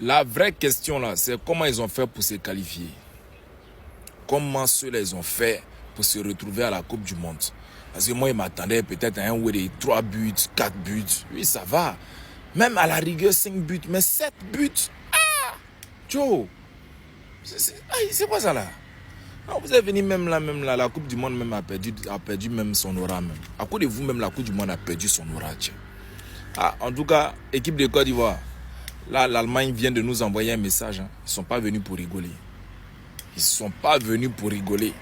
La vraie question là, c'est comment ils ont fait pour se qualifier. Comment ceux-là ils ont fait pour se retrouver à la Coupe du Monde. Parce que moi, il m'attendait peut-être à un ou des 3 buts, 4 buts. Oui, ça va. Même à la rigueur, 5 buts, mais 7 buts. Ah, Joe, c'est quoi ça là? Non, vous êtes venu même là, la Coupe du Monde même a perdu même son aura même. À cause de vous, même la Coupe du Monde a perdu son aura. Tiens. Ah, en tout cas, équipe de Côte d'Ivoire, là, l'Allemagne vient de nous envoyer un message. Hein. Ils ne sont pas venus pour rigoler. Ils ne sont pas venus pour rigoler.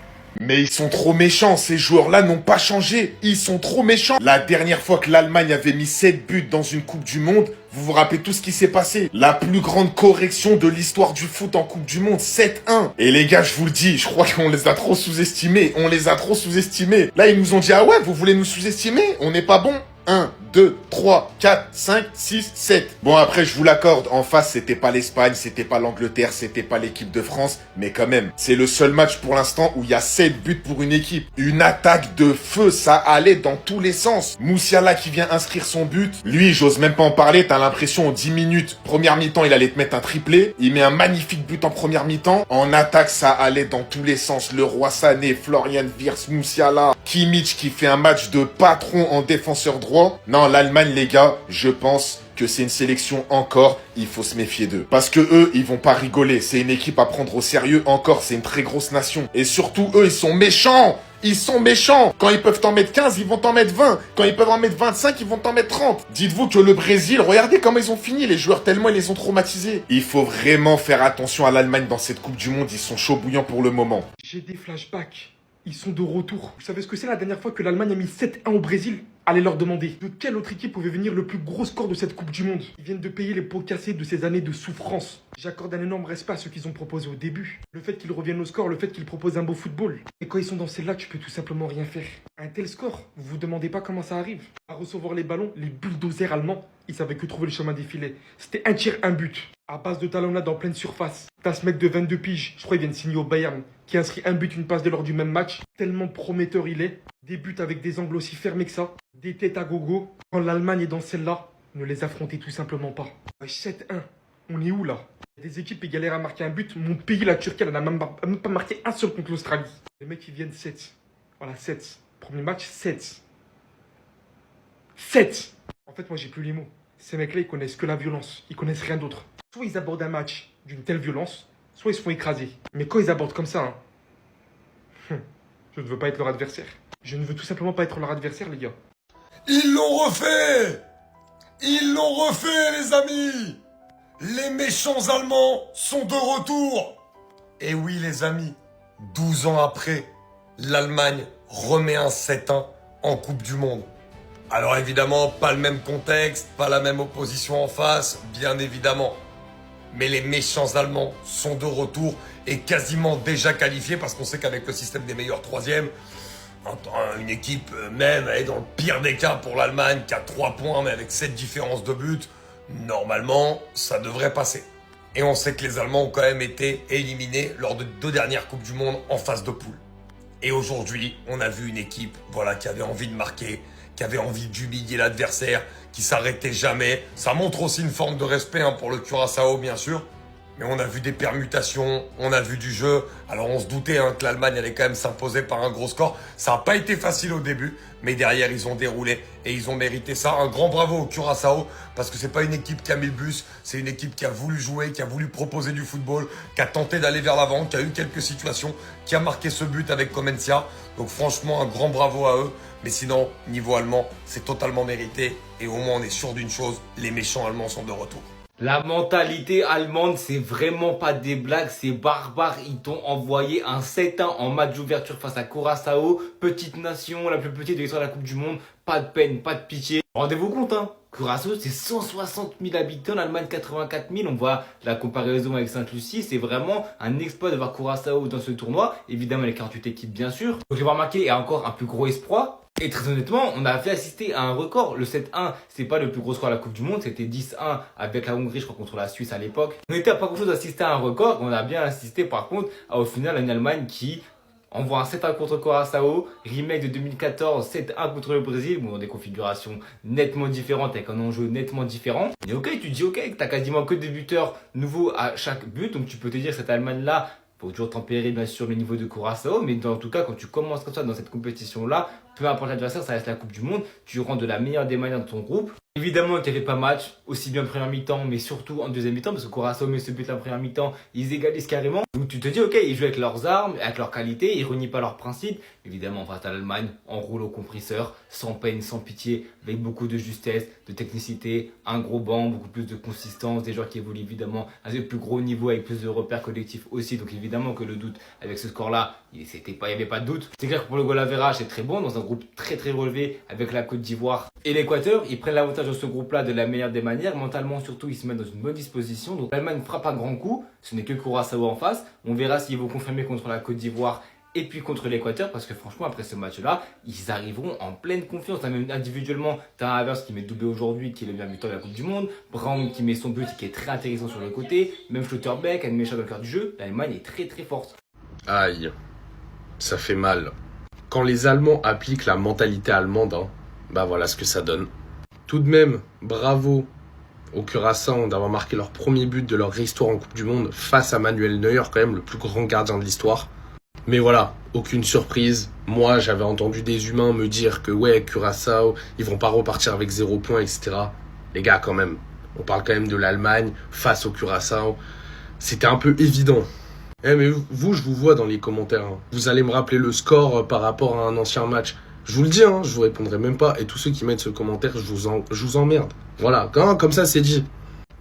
Mais ils sont trop méchants, ces joueurs-là n'ont pas changé. Ils sont trop méchants. La dernière fois que l'Allemagne avait mis 7 buts dans une Coupe du Monde, vous vous rappelez tout ce qui s'est passé. La plus grande correction de l'histoire du foot en Coupe du Monde, 7-1. Et les gars, je vous le dis, je crois qu'on les a trop sous-estimés. On les a trop sous-estimés. Là, ils nous ont dit, ah ouais, vous voulez nous sous-estimer? On n'est pas bon. 1, 2, 3, 4, 5, 6, 7. Bon, après, je vous l'accorde. En face, c'était pas l'Espagne, c'était pas l'Angleterre, c'était pas l'équipe de France. Mais quand même, c'est le seul match pour l'instant où il y a 7 buts pour une équipe. Une attaque de feu, ça allait dans tous les sens. Moussiala qui vient inscrire son but. Lui, j'ose même pas en parler. T'as l'impression en 10 minutes, première mi-temps, il allait te mettre un triplé. Il met un magnifique but en première mi-temps. En attaque, ça allait dans tous les sens. Le Roi Sané, Florian Wirtz, Moussiala, Kimmich qui fait un match de patron en défenseur droit. Non, l'Allemagne, les gars, je pense que c'est une sélection encore, il faut se méfier d'eux. Parce que eux, ils vont pas rigoler. C'est une équipe à prendre au sérieux encore, c'est une très grosse nation. Et surtout, eux, ils sont méchants. Ils sont méchants. Quand ils peuvent t'en mettre 15, ils vont t'en mettre 20. Quand ils peuvent en mettre 25, ils vont t'en mettre 30. Dites-vous que le Brésil, regardez comment ils ont fini. Les joueurs, tellement ils les ont traumatisés. Il faut vraiment faire attention à l'Allemagne dans cette Coupe du Monde. Ils sont chauds bouillants pour le moment. J'ai des flashbacks. Ils sont de retour. Vous savez ce que c'est la dernière fois que l'Allemagne a mis 7-1 au Brésil? Allez leur demander. De quelle autre équipe pouvait venir le plus gros score de cette Coupe du Monde? Ils viennent de payer les pots cassés de ces années de souffrance. J'accorde un énorme respect à ce qu'ils ont proposé au début. Le fait qu'ils reviennent au score, le fait qu'ils proposent un beau football. Et quand ils sont dans celle-là, tu peux tout simplement rien faire. Un tel score, vous vous demandez pas comment ça arrive. À recevoir les ballons, les bulldozers allemands, ils savaient que trouver le chemin des filets. C'était un tir, un but. À base de talonnade en pleine surface. T'as ce mec de 22 piges, je crois qu'il vient de signer au Bayern, qui inscrit un but, une passe dès lors du même match. Tellement prometteur il est. Des buts avec des angles aussi fermés que ça. Des têtes à gogo. Quand l'Allemagne est dans celle-là, ne les affrontez tout simplement pas. Ouais, 7-1. On est où là? Des équipes qui galèrent à marquer un but. Mon pays, la Turquie, elle n'a même pas marqué un seul contre l'Australie. Les mecs qui viennent 7. Voilà, 7. Premier match, 7. 7. En fait, moi, j'ai plus les mots. Ces mecs-là, ils connaissent que la violence. Ils connaissent rien d'autre. Soit ils abordent un match d'une telle violence, soit ils se font écraser. Mais quand ils abordent comme ça, je ne veux pas être leur adversaire. Je ne veux tout simplement pas être leur adversaire, les gars. Ils l'ont refait! Ils l'ont refait, les amis! Les méchants Allemands sont de retour! Et oui, les amis, 12 ans après, l'Allemagne remet un 7-1 en Coupe du Monde. Alors évidemment, pas le même contexte, pas la même opposition en face, bien évidemment. Mais les méchants Allemands sont de retour et quasiment déjà qualifiés parce qu'on sait qu'avec le système des meilleurs troisièmes, une équipe même elle est dans le pire des cas pour l'Allemagne qui a 3 points mais avec 7 différences de but, normalement ça devrait passer. Et on sait que les Allemands ont quand même été éliminés lors de 2 dernières Coupes du Monde en phase de poule. Et aujourd'hui, on a vu une équipe qui avait envie de marquer, qui avait envie d'humilier l'adversaire, qui s'arrêtait jamais. Ça montre aussi une forme de respect pour le Curaçao, bien sûr. Mais on a vu des permutations, on a vu du jeu. Alors on se doutait que l'Allemagne allait quand même s'imposer par un gros score. Ça n'a pas été facile au début, mais derrière ils ont déroulé et ils ont mérité ça. Un grand bravo au Curaçao, parce que c'est pas une équipe qui a mis le bus, c'est une équipe qui a voulu jouer, qui a voulu proposer du football, qui a tenté d'aller vers l'avant, qui a eu quelques situations, qui a marqué ce but avec Comencia. Donc franchement, un grand bravo à eux. Mais sinon, niveau allemand, c'est totalement mérité. Et au moins on est sûr d'une chose, les méchants allemands sont de retour. La mentalité allemande, c'est vraiment pas des blagues, c'est barbare. Ils t'ont envoyé un 7-1 en match d'ouverture face à Curaçao. Petite nation, la plus petite de l'histoire de la Coupe du Monde. Pas de peine, pas de pitié. Rendez-vous compte, Curaçao, c'est 160 000 habitants, l'Allemagne 84 000. On voit la comparaison avec Sainte-Lucie. C'est vraiment un exploit de voir Curaçao dans ce tournoi. Évidemment, les 48 équipes, bien sûr. Donc, je vais remarquer, il y a encore un plus gros espoir. Et très honnêtement, on a fait assister à un record. Le 7-1, c'est pas le plus gros score à la Coupe du Monde. C'était 10-1 avec la Hongrie, je crois, contre la Suisse à l'époque. On n'était pas grand chose d'assister à un record. On a bien assisté, par contre, au final, à une Allemagne qui On voit un 7-1 contre Curaçao, remake de 2014, 7-1 contre le Brésil, bon, dans des configurations nettement différentes, avec un enjeu nettement différent. Mais ok, tu te dis ok, t'as quasiment que des buteurs nouveaux à chaque but, donc tu peux te dire cette Allemagne-là, faut toujours tempérer bien sûr le niveau de Curaçao, mais en tout cas, quand tu commences comme ça dans cette compétition-là, peu importe l'adversaire, ça reste la Coupe du Monde, tu rentres de la meilleure des manières dans ton groupe. Évidemment qu'il n'y avait pas match, aussi bien en première mi-temps, mais surtout en deuxième mi-temps, parce que Curaçao met ce but en première mi-temps, ils égalisent carrément. Donc tu te dis, ok, ils jouent avec leurs armes, avec leurs qualités, ils renient pas leurs principes. Évidemment, face à l'Allemagne, on roule au compresseur, sans peine, sans pitié, avec beaucoup de justesse, de technicité, un gros banc, beaucoup plus de consistance, des joueurs qui évoluent évidemment à un plus gros niveau, avec plus de repères collectifs aussi. Donc évidemment que le doute, avec ce score-là, il n'y avait pas de doute. C'est clair que pour le goal average, c'est très bon, dans un groupe très très relevé, avec la Côte d'Ivoire et l'Équateur. Ils prennent l'avantage de ce groupe-là de la meilleure des manières. Mentalement, surtout, ils se mettent dans une bonne disposition. Donc l'Allemagne frappe un grand coup. Ce n'est que Curaçao en face. On verra s'ils vont confirmer contre la Côte d'Ivoire et puis contre l'Équateur. Parce que franchement, après ce match-là, ils arriveront en pleine confiance. Même individuellement, tu as un Havertz qui met doublé aujourd'hui, qui est le meilleur buteur de la Coupe du Monde. Brown qui met son but, qui est très intéressant sur le côté. Même Schlotterbeck, un méchant dans le cœur du jeu. L'Allemagne est très très forte. Aïe, ça fait mal. Quand les Allemands appliquent la mentalité allemande, bah voilà ce que ça donne. Tout de même, bravo aux Curaçao d'avoir marqué leur premier but de leur histoire en Coupe du Monde face à Manuel Neuer, quand même le plus grand gardien de l'histoire. Mais voilà, aucune surprise. Moi, j'avais entendu des humains me dire que ouais, Curaçao, ils vont pas repartir avec 0 points, etc. Les gars, quand même, on parle quand même de l'Allemagne face au Curaçao. C'était un peu évident. Mais vous, je vous vois dans les commentaires. Vous allez me rappeler le score par rapport à un ancien match. Je vous le dis, je vous répondrai même pas. Et tous ceux qui mettent ce commentaire, je vous emmerde. Voilà, comme ça c'est dit.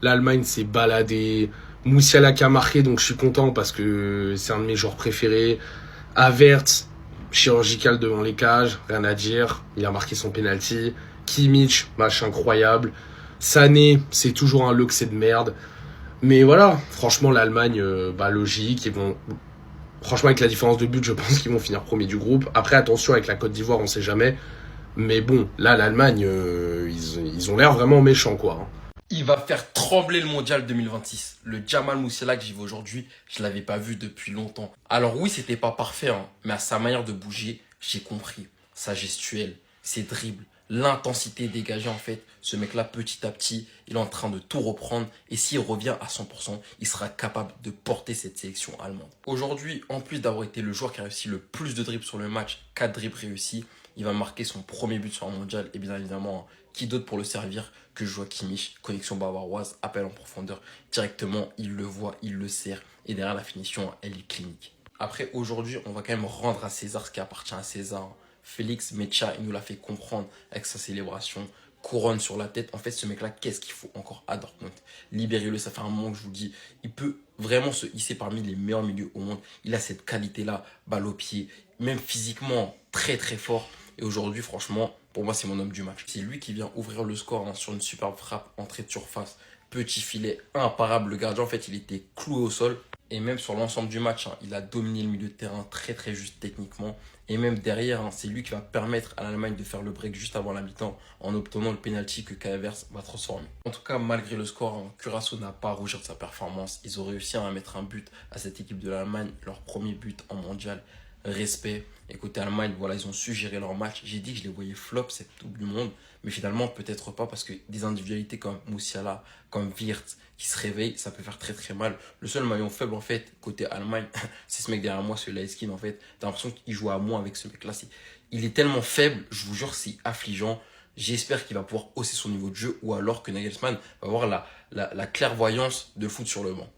L'Allemagne s'est baladée. Musiala qui a marqué, donc je suis content parce que c'est un de mes joueurs préférés. Havertz, chirurgical devant les cages, rien à dire. Il a marqué son penalty. Kimmich, match incroyable. Sané, c'est toujours un luxe de merde. Mais voilà, franchement, l'Allemagne, logique. Ils vont... Franchement, avec la différence de but, je pense qu'ils vont finir premier du groupe. Après, attention, avec la Côte d'Ivoire, on sait jamais. Mais bon, là, l'Allemagne, ils ont l'air vraiment méchants, quoi. Il va faire trembler le mondial 2026. Le Jamal Musiala que j'y vais aujourd'hui, je l'avais pas vu depuis longtemps. Alors oui, c'était pas parfait, mais à sa manière de bouger, j'ai compris. Sa gestuelle, ses dribbles, l'intensité dégagée en fait. Ce mec-là, petit à petit, il est en train de tout reprendre. Et s'il revient à 100%, il sera capable de porter cette sélection allemande. Aujourd'hui, en plus d'avoir été le joueur qui a réussi le plus de dribbles sur le match, 4 dribbles réussis, il va marquer son premier but sur un mondial. Et bien évidemment, qui d'autre pour le servir que Joachim Kimmich, connexion bavaroise, appel en profondeur. Directement, il le voit, il le sert. Et derrière la finition, elle est clinique. Après, aujourd'hui, on va quand même rendre à César ce qui appartient à César. Félix Mecha, il nous l'a fait comprendre avec sa célébration. Couronne sur la tête. En fait, ce mec-là, qu'est-ce qu'il faut encore à Dortmund? Libérez-le, ça fait un moment que je vous le dis. Il peut vraiment se hisser parmi les meilleurs milieux au monde. Il a cette qualité-là, balle au pied, même physiquement, très très fort. Et aujourd'hui, franchement, pour moi, c'est mon homme du match. C'est lui qui vient ouvrir le score sur une superbe frappe, entrée de surface, petit filet, imparable. Le gardien, en fait, il était cloué au sol. Et même sur l'ensemble du match, il a dominé le milieu de terrain très très juste techniquement. Et même derrière, c'est lui qui va permettre à l'Allemagne de faire le break juste avant la mi-temps en obtenant le penalty que Kai Havertz va transformer. En tout cas, malgré le score, Curaçao n'a pas à rougir de sa performance. Ils ont réussi à mettre un but à cette équipe de l'Allemagne, leur premier but en mondial. Respect. Et côté Allemagne, voilà, ils ont su gérer leur match. J'ai dit que je les voyais flop cette Coupe du Monde, mais finalement peut-être pas parce que des individualités comme Musiala, comme Wirtz qui se réveillent, ça peut faire très très mal. Le seul maillon faible en fait côté Allemagne, c'est ce mec derrière moi, ce Laeskin en fait. T'as l'impression qu'il joue à moins avec ce mec-là. Il est tellement faible, je vous jure, c'est affligeant. J'espère qu'il va pouvoir hausser son niveau de jeu ou alors que Nagelsmann va avoir la clairvoyance de foot sur le banc.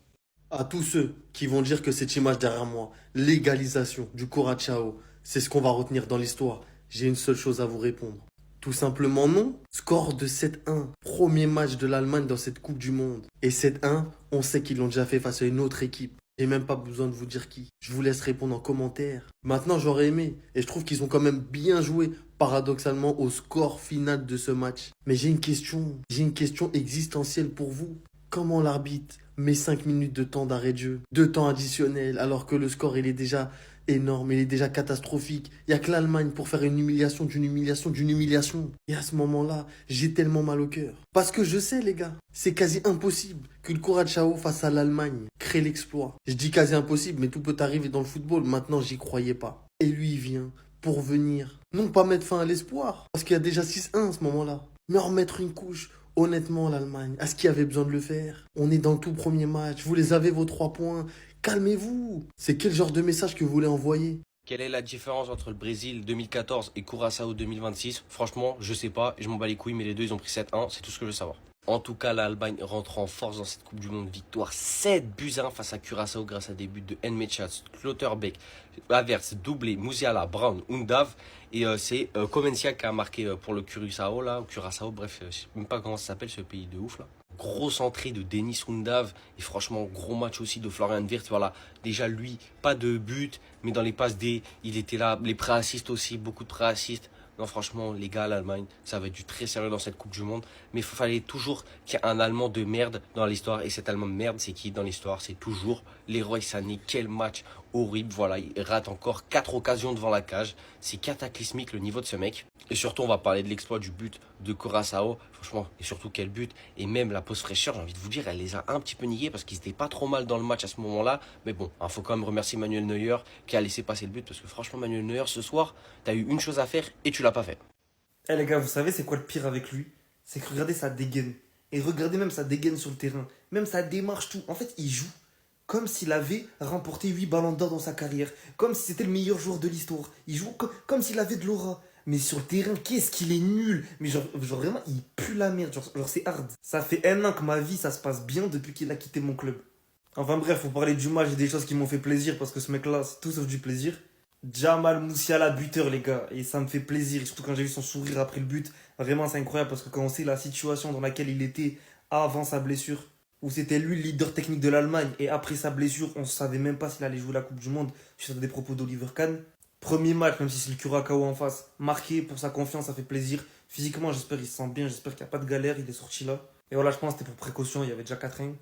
À tous ceux qui vont dire que cette image derrière moi, l'égalisation du Curaçao, c'est ce qu'on va retenir dans l'histoire, j'ai une seule chose à vous répondre. Tout simplement non. Score de 7-1. Premier match de l'Allemagne dans cette Coupe du Monde. Et 7-1, on sait qu'ils l'ont déjà fait face à une autre équipe. J'ai même pas besoin de vous dire qui. Je vous laisse répondre en commentaire. Maintenant, j'aurais aimé. Et je trouve qu'ils ont quand même bien joué, paradoxalement, au score final de ce match. Mais j'ai une question. J'ai une question existentielle pour vous. Comment l'arbitre met 5 minutes de temps d'arrêt de jeu, de temps additionnel, alors que le score, il est déjà énorme, il est déjà catastrophique. Il n'y a que l'Allemagne pour faire une humiliation d'une humiliation d'une humiliation. Et à ce moment-là, j'ai tellement mal au cœur. Parce que je sais, les gars, c'est quasi impossible que le Curaçao face à l'Allemagne crée crée l'exploit. Je dis quasi impossible, mais tout peut arriver dans le football. Maintenant, j'y croyais pas. Et lui, il vient pour venir. Non pas mettre fin à l'espoir, parce qu'il y a déjà 6-1 à ce moment-là, mais en remettre une couche. Honnêtement, l'Allemagne, est-ce qu'il y avait besoin de le faire? On est dans le tout premier match, vous les avez vos 3 points. Calmez-vous. C'est quel genre de message que vous voulez envoyer? Quelle est la différence entre le Brésil 2014 et Curaçao 2026? Franchement, je sais pas, je m'en bats les couilles, mais les deux ils ont pris 7-1, c'est tout ce que je veux savoir. En tout cas, l'Allemagne rentre en force dans cette Coupe du Monde. Victoire 7-1 face à Curaçao grâce à des buts de Nmecha, Schlotterbeck, Havertz, doublé, Musiala, Brown, Undav. Et c'est Comencia qui a marqué pour le Curaçao, là, Curaçao, bref, je sais même pas comment ça s'appelle ce pays de ouf là. Grosse entrée de Denis Undav et franchement gros match aussi de Florian Wirtz. Voilà, déjà lui, pas de but, mais dans les passes D, il était là. Les pré-assists aussi, beaucoup de pré-assists. Non, franchement, les gars, l'Allemagne, ça va être du très sérieux dans cette Coupe du Monde. Mais il fallait toujours qu'il y ait un Allemand de merde dans l'histoire. Et cet Allemand de merde, c'est qui dans l'histoire? C'est toujours Leroy Sané. Quel match horrible. Voilà, il rate encore 4 occasions devant la cage. C'est cataclysmique le niveau de ce mec. Et surtout, on va parler de l'exploit du but de Curaçao. Franchement, et surtout quel but. Et même la pause fraîcheur, j'ai envie de vous dire, elle les a un petit peu niés parce qu'ils étaient pas trop mal dans le match à ce moment-là. Mais bon, il faut quand même remercier Manuel Neuer qui a laissé passer le but. Parce que franchement, Manuel Neuer, ce soir, t'as eu une chose à faire et tu l'as pas fait. Eh les gars, vous savez c'est quoi le pire avec lui? C'est que regardez sa dégaine. Et regardez même sa dégaine sur le terrain. Même sa démarche, tout. En fait, il joue comme s'il avait remporté 8 ballons d'or dans sa carrière. Comme si c'était le meilleur joueur de l'histoire. Il joue comme s'il avait de l'aura. Mais sur le terrain, qu'est-ce qu'il est nul. Mais genre vraiment, il pue la merde. Genre c'est hard. Ça fait 1 an que ma vie, ça se passe bien depuis qu'il a quitté mon club. Enfin bref, faut parler du match et des choses qui m'ont fait plaisir. Parce que ce mec-là, c'est tout sauf du plaisir. Jamal Musiala buteur les gars, et ça me fait plaisir, surtout quand j'ai vu son sourire après le but. Vraiment c'est incroyable parce que quand on sait la situation dans laquelle il était avant sa blessure, où c'était lui le leader technique de l'Allemagne, et après sa blessure on ne savait même pas s'il allait jouer la Coupe du Monde, suite à des propos d'Oliver Kahn. Premier match, même si c'est le Curaçao en face, marqué pour sa confiance, ça fait plaisir. Physiquement j'espère qu'il se sent bien, j'espère qu'il n'y a pas de galère, il est sorti là. Et voilà, je pense que c'était pour précaution, il y avait déjà 4-1.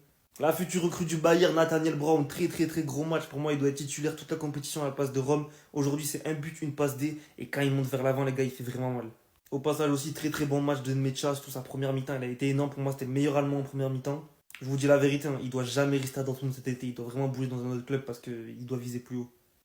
La future recrue du Bayern, Nathaniel Brown, très gros match. Pour moi, il doit être titulaire toute la compétition à la place de Rome. Aujourd'hui, c'est un but, une passe D. Et quand il monte vers l'avant, les gars, il fait vraiment mal. Au passage aussi, très bon match de Nmecha. Surtout sa première mi-temps, il a été énorme. Pour moi, c'était le meilleur Allemand en première mi-temps. Je vous dis la vérité, hein, il doit jamais rester à Dortmund cet été. Il doit vraiment bouger dans un autre club parce qu'il doit viser plus haut.